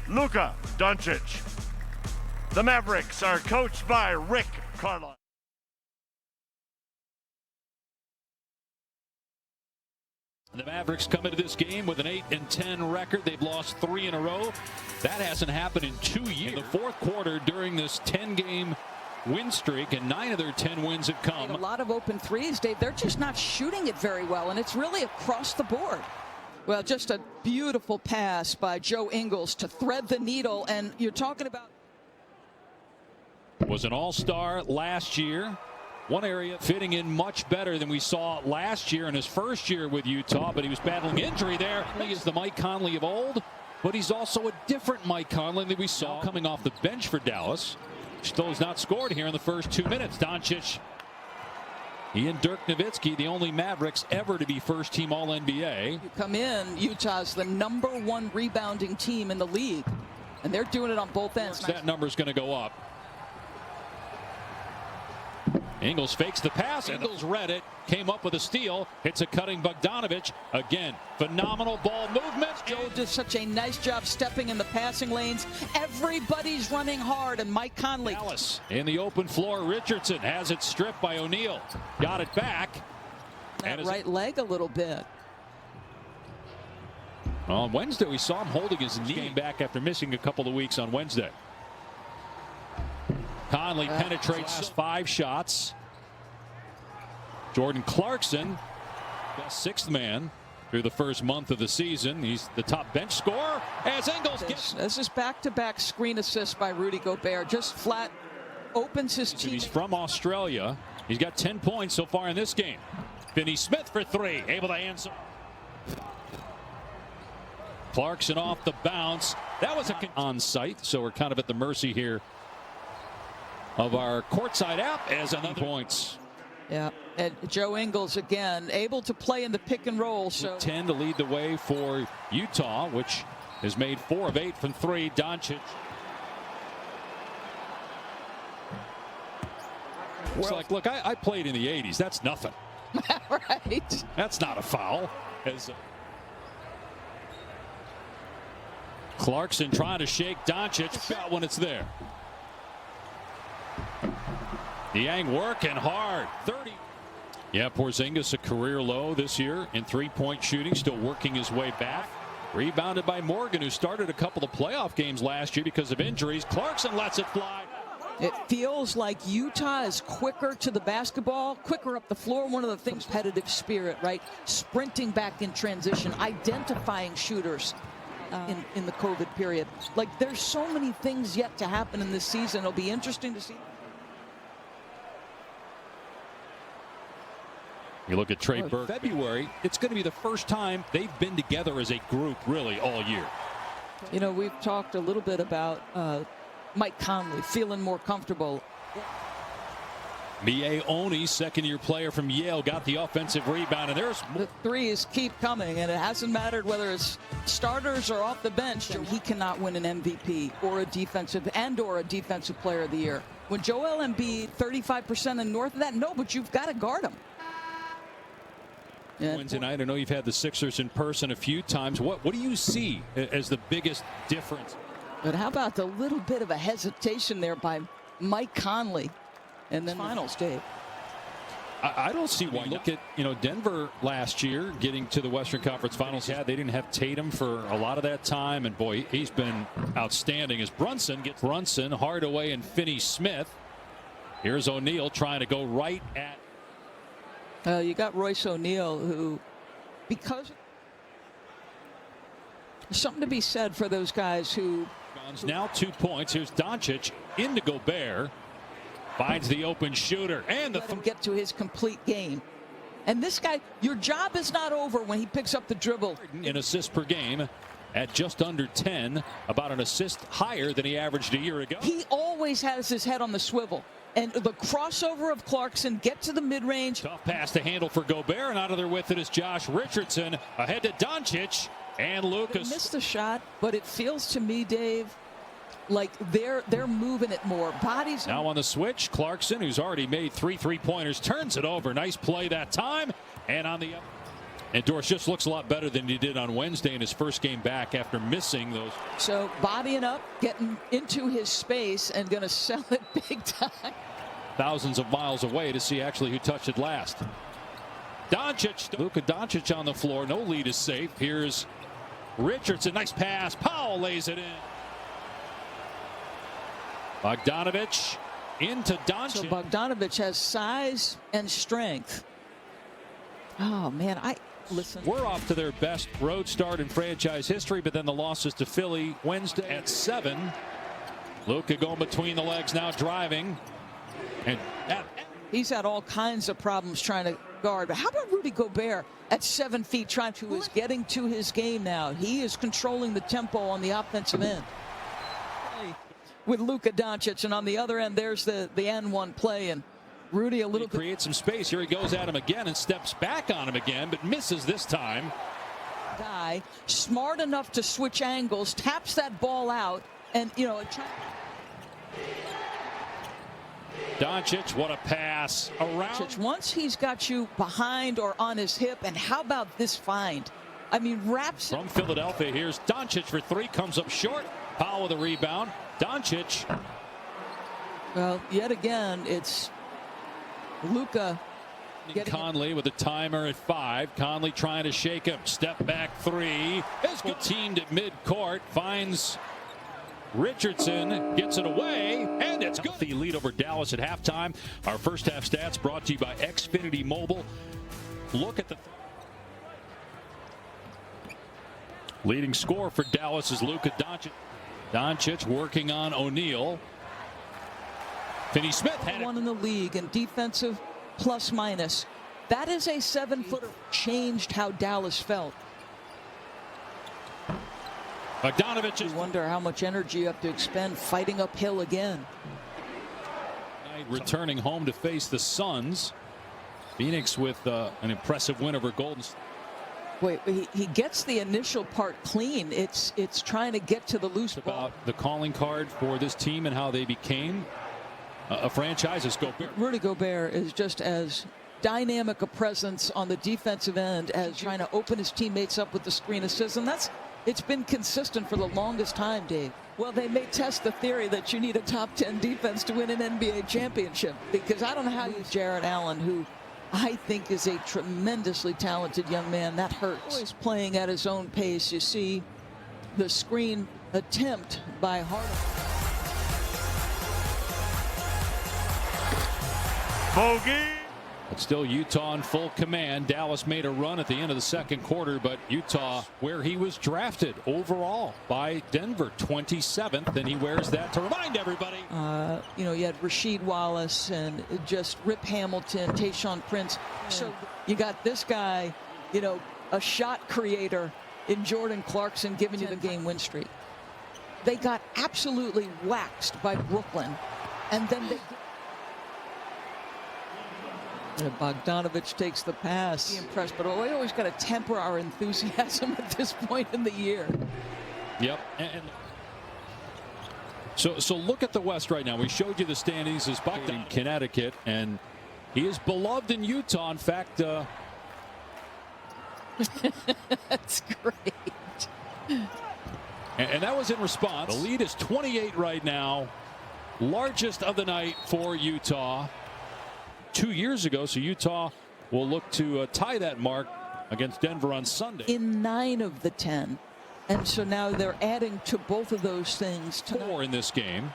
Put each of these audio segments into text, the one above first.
Luka Doncic. The Mavericks are coached by Rick Carlisle. The Mavericks come into this game with an 8-10 record. They've lost 3 in a row. That hasn't happened in 2 years. In the fourth quarter during this 10-game win streak, and 9 of their 10 wins have come. A lot of open threes, Dave. They're just not shooting it very well, and it's really across the board. Well, just a beautiful pass by Joe Ingles to thread the needle, and you're talking about... Was an all-star last year. One area fitting in much better than we saw last year in his first year with Utah, but he was battling injury there. He is the Mike Conley of old, but he's also a different Mike Conley than we saw coming off the bench for Dallas. Still has not scored here in the first 2 minutes. Doncic, he and Dirk Nowitzki, the only Mavericks ever to be first-team All-NBA. You come in, Utah's the #1 rebounding team in the league, and they're doing it on both ends. That number's going to go up. Ingles fakes the pass. Ingles read it, came up with a steal, hits a cutting Bogdanovic. Again, phenomenal ball movement. Joe did such a nice job stepping in the passing lanes. Everybody's running hard, and Mike Conley. Dallas in the open floor. Richardson has it stripped by O'Neal. Got it back. That right leg a little bit. On Wednesday, we saw him holding his knee. Came back after missing a couple of weeks on Wednesday. Conley penetrates 5 shots. Jordan Clarkson, best 6th man through the first month of the season. He's the top bench scorer as Ingles gets. This is back-to-back screen assists by Rudy Gobert. Just flat opens his team. He's from Australia. He's got 10 points so far in this game. Finney Smith for 3, able to answer. Clarkson off the bounce. That was on site, so we're kind of at the mercy here of our courtside app as another points. Yeah, and Joe Ingles again able to play in the pick and roll. So 10 to lead the way for Utah, which has made 4 of 8 from 3. Doncic. It's like, look, I played in the 80s. That's nothing. Right. That's not a foul. As Clarkson trying to shake Doncic out when it's there. Niang working hard. 30. Yeah, Porzingis a career low this year in 3-point shooting, still working his way back. Rebounded by Morgan, who started a couple of playoff games last year because of injuries. Clarkson lets it fly. It feels like Utah is quicker to the basketball, quicker up the floor. One of the things, competitive spirit, right? Sprinting back in transition, identifying shooters in the COVID period. Like, there's so many things yet to happen in this season. It'll be interesting to see. You look at Trey Burke. February, it's going to be the first time they've been together as a group really all year. You know, we've talked a little bit about Mike Conley feeling more comfortable. Mie Oni, second-year player from Yale, got the offensive rebound, and there's the threes keep coming, and it hasn't mattered whether it's starters or off the bench. He cannot win an MVP or a defensive player of the year. When Joel Embiid 35% and north of that, no, but you've got to guard him. Wednesday night, I know you've had the Sixers in person a few times. What do you see as the biggest difference? But how about the little bit of a hesitation there by Mike Conley? And then finals, Dave. I don't see why. Look at, Denver last year getting to the Western Conference Finals. Yeah, they didn't have Tatum for a lot of that time, and boy, he's been outstanding as Brunson gets Hardaway, and Finney Smith. Here's O'Neal trying to go right at. You got Royce O'Neal, who, because there's something to be said for those guys who. Now 2 points. Here's Doncic into Gobert. Finds the open shooter and let him get to his complete game. And this guy, your job is not over when he picks up the dribble. In assists per game at just under 10, about an assist higher than he averaged a year ago. He always has his head on the swivel. And the crossover of Clarkson, get to the mid-range. Tough pass to handle for Gobert, and out of there with it is Josh Richardson. Ahead to Doncic and Lucas. They missed the shot, but it feels to me, Dave, like they're moving it more. Bodies. Now on the switch, Clarkson, who's already made 3 3-pointers, turns it over. Nice play that time. And on the And Doris just looks a lot better than he did on Wednesday in his first game back after missing those. So bodying up, getting into his space, and going to sell it big time. Thousands of miles away to see actually who touched it last. Doncic, Luka Doncic on the floor. No lead is safe. Here's Richardson. Nice pass. Powell lays it in. Bogdanovich into Doncic. So Bogdanovich has size and strength. Oh, man, listen. We're off to their best road start in franchise history, but then the losses to Philly Wednesday at 7. Luka going between the legs now, driving. And he's had all kinds of problems trying to guard. But how about Rudy Gobert at 7 feet trying to is getting to his game now? He is controlling the tempo on the offensive end with Luka Doncic, and on the other end there's the N1 play, and Rudy a little bit creates some space. Here he goes at him again and steps back on him again, but misses this time. Guy smart enough to switch angles, taps that ball out, and Doncic, what a pass around. Once he's got you behind or on his hip, and how about this find? I mean, wraps from Philadelphia. Here's Doncic for 3, comes up short. Powell with a rebound. Doncic. Well, yet again, it's Luka. Conley with a timer at 5. Conley trying to shake him. Step back 3. Is good. Teamed at midcourt. Finds Richardson, gets it away, and it's good. The lead over Dallas at halftime. Our first half stats brought to you by Xfinity Mobile. Look at the leading scorer for Dallas is Luka Doncic. Doncic working on O'Neal. Finney-Smith had one in the league in defensive plus minus. That is a 7-footer. Changed how Dallas felt. Bogdanovich is. You wonder how much energy you have to expend fighting uphill again. Returning home to face the Suns. Phoenix with an impressive win over Golden State. Wait, he gets the initial part clean. It's trying to get to the loose ball. About the calling card for this team and how they became a franchise. Is Gobert. Rudy Gobert is just as dynamic a presence on the defensive end as trying to open his teammates up with the screen assist, and it's been consistent for the longest time, Dave. Well, they may test the theory that you need a top 10 defense to win an NBA championship, because I don't know how you Jarrett Allen, who I think is a tremendously talented young man. That hurts. Always playing at his own pace. You see the screen attempt by Harden. Bogey. But still Utah in full command. Dallas made a run at the end of the second quarter, but Utah, where he was drafted overall by Denver, 27th, and he wears that to remind everybody. You know, you had Rasheed Wallace and just Rip Hamilton, Tayshaun Prince. So you got this guy, you know, a shot creator in Jordan Clarkson giving you the game win streak. They got absolutely waxed by Brooklyn, and then they. Bogdanovich takes the pass. Impressed, but we always got to temper our enthusiasm at this point in the year. Yep. And so look at the West right now. We showed you the standings as Bucked in Connecticut, and he is beloved in Utah. In fact, that's great. And that was in response. The lead is 28 right now, largest of the night for Utah. 2 years ago, so Utah will look to tie that mark against Denver on Sunday. In 9 of the 10, and so now they're adding to both of those things tonight. 4 in this game.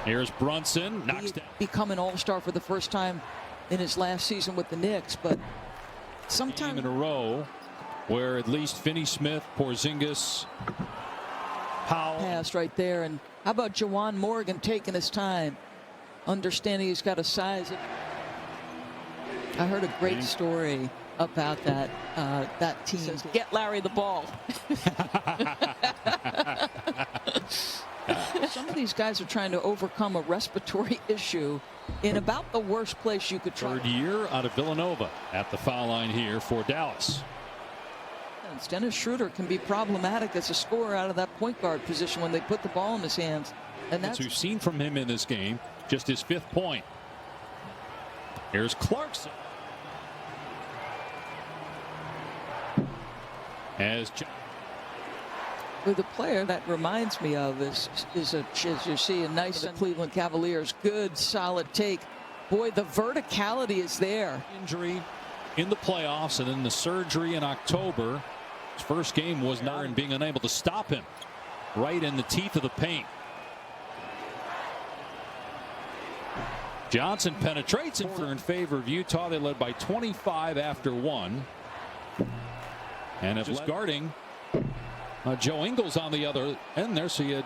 Here's Brunson, knocks down. Become an all-star for the first time in his last season with the Knicks, but sometime in a row where at least Finney-Smith, Porzingis, Powell passed right there. And how about Jawan Morgan taking his time? Understanding he's got a size. I heard a great story about that team. Says, get Larry the ball. Some of these guys are trying to overcome a respiratory issue in about the worst place you could try. 3rd year out of Villanova at the foul line here for Dallas. Dennis Schroeder can be problematic as a scorer out of that point guard position when they put the ball in his hands. And that's what we've seen from him in this game. Just his 5th point. Here's Clarkson. As With a player that reminds me of as you see a nice Cleveland Cavaliers, good solid take. Boy, the verticality is there. Injury in the playoffs and then the surgery in October. His first game was not in being unable to stop him right in the teeth of the paint. Johnson penetrates in favor of Utah. They led by 25 after one. And just guarding Joe Ingles on the other end there. So you had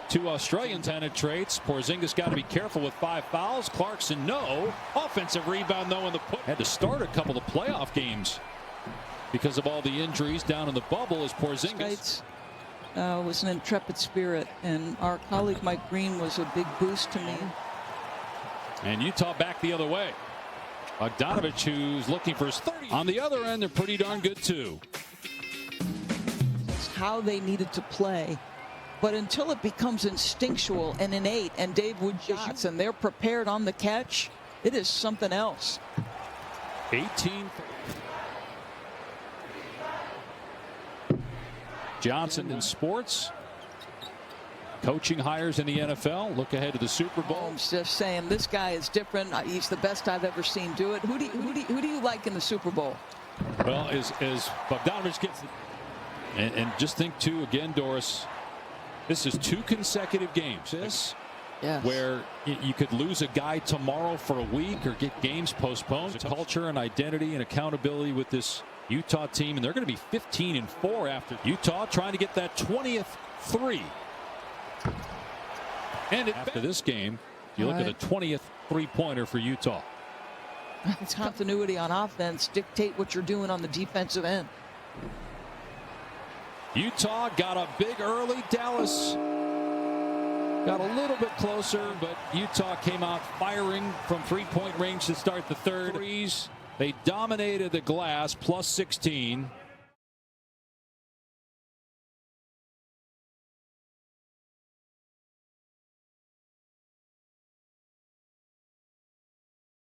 two Australians. Penetrates. Porzingis got to be careful with 5 fouls. Clarkson, no. Offensive rebound, though, in the put. Had to start a couple of playoff games because of all the injuries down in the bubble as Porzingis. Was an intrepid spirit, and our colleague Mike Green was a big boost to me. And Utah back the other way. Bogdanovich, who's looking for his 30. On the other end, they're pretty darn good, too. That's how they needed to play. But until it becomes instinctual and innate, and Dave Wood shots, and they're prepared on the catch, it is something else. 18. Johnson in sports. Coaching hires in the NFL. Look ahead to the Super Bowl. I'm just saying, this guy is different. He's the best I've ever seen do it. Who do you like in the Super Bowl? Well, as Bogdanovich gets it, and just think too again, Doris. This is 2 consecutive games. Yes. Where you could lose a guy tomorrow for a week or get games postponed. Culture and identity and accountability with this Utah team, and they're going to be 15-4 after Utah trying to get that 20th 3. And after this game, you look at the 20th 3-pointer for Utah. It's continuity on offense. Dictate what you're doing on the defensive end. Utah got a big early. Dallas got a little bit closer, but Utah came out firing from 3-point range to start the third. They dominated the glass, plus 16.